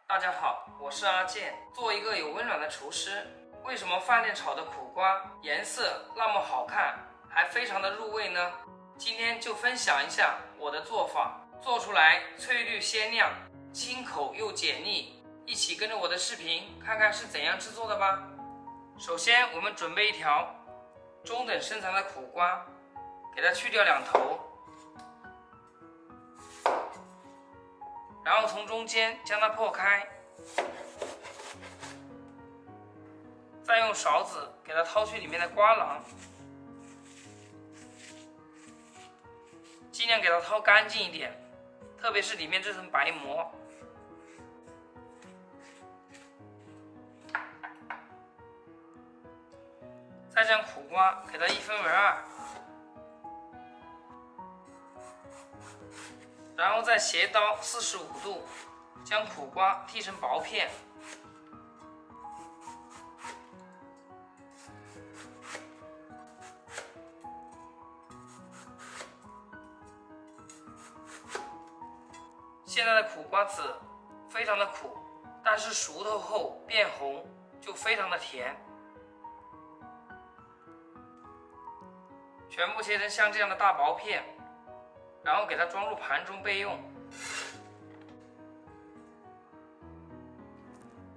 大家好，我是阿健。作为一个有温暖的厨师，为什么饭店炒的苦瓜颜色那么好看，还非常的入味呢？今天就分享一下我的做法，做出来翠绿鲜亮，清口又解腻。一起跟着我的视频看看是怎样制作的吧。首先我们准备一条中等身长的苦瓜，给它去掉两头，然后从中间将它破开，再用勺子给它掏去里面的瓜囊，尽量给它掏干净一点，特别是里面这层白膜。再将苦瓜给它一分为二，然后再斜刀45度将苦瓜剔成薄片，现在的苦瓜籽非常的苦，但是熟透后变红，就非常的甜。全部切成像这样的大薄片，然后给它装入盘中备用。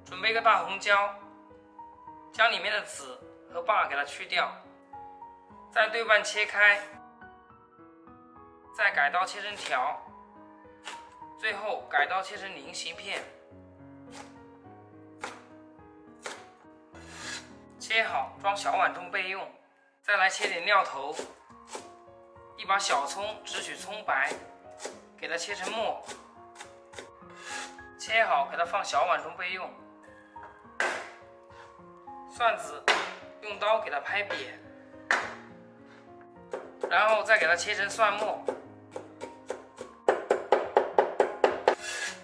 准备一个大红椒，将里面的籽和瓣给它去掉，再对半切开，再改刀切成条，最后改刀切成菱形片。切好装小碗中备用。再来切点料头，一把小葱只取葱白，给它切成末，切好给它放小碗中备用。蒜子用刀给它拍扁，然后再给它切成蒜末，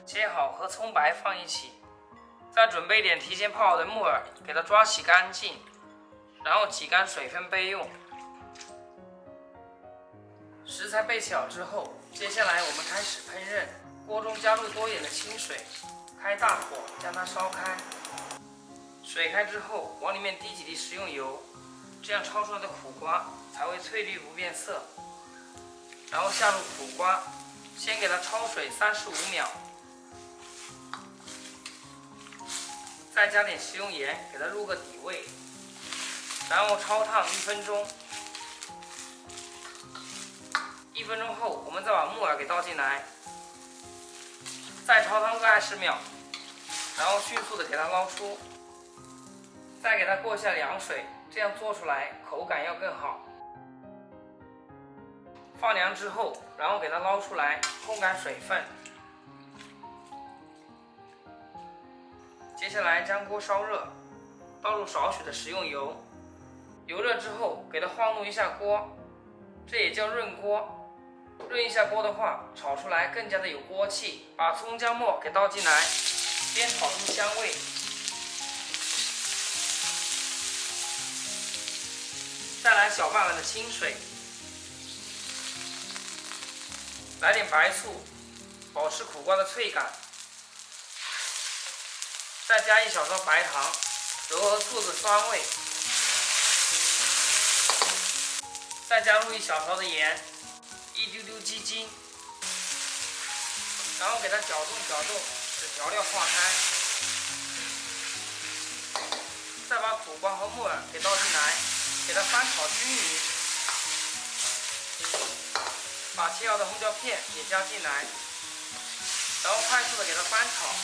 切好和葱白放一起。再准备点提前泡好的木耳，给它抓洗干净，然后挤干水分备用。食材备齐好之后，接下来我们开始烹饪。锅中加入多一点的清水，开大火将它烧开。水开之后，往里面滴几滴食用油，这样焯出来的苦瓜才会翠绿不变色。然后下入苦瓜，先给它焯水35秒，再加点食用盐给它入个底味。然后焯烫1分钟，1分钟后我们再把木耳给倒进来，再焯烫个20秒，然后迅速的给它捞出，再给它过一下凉水，这样做出来口感要更好。放凉之后，然后给它捞出来，烘干水分。接下来将锅烧热，倒入少许的食用油。油热之后，给它晃动一下锅，这也叫润锅。润一下锅的话，炒出来更加的有锅气。把葱姜末给倒进来，煸炒出香味。再来小半碗的清水，来点白醋，保持苦瓜的脆感。再加1小勺白糖，柔和醋的酸味。再加入1小勺的盐，1丢丢鸡精，然后给它搅动搅动，使调料化开。再把苦瓜和木耳给倒进来，给它翻炒均匀。把切好的红椒片也加进来，然后快速的给它翻炒。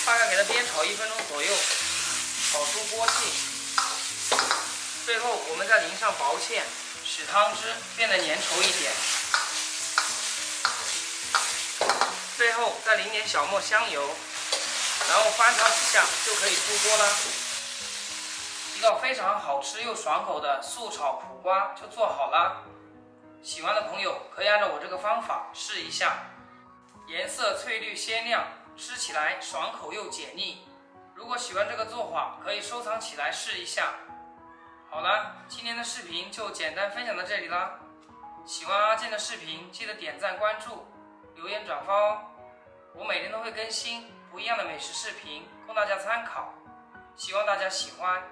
大概给它煸炒1分钟左右，炒出锅气。最后我们再淋上薄芡，使汤汁变得粘稠一点。最后再淋点小磨香油，然后翻炒几下就可以出锅了。一道非常好吃又爽口的素炒苦瓜就做好了。喜欢的朋友可以按照我这个方法试一下，颜色翠绿鲜亮，吃起来爽口又解腻。如果喜欢这个做法，可以收藏起来试一下。好了，今天的视频就简单分享到这里了，喜欢阿健的视频，记得点赞、关注、留言、转发哦。我每天都会更新不一样的美食视频，供大家参考。希望大家喜欢。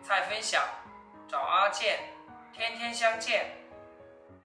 菜分享，找阿健，天天相见。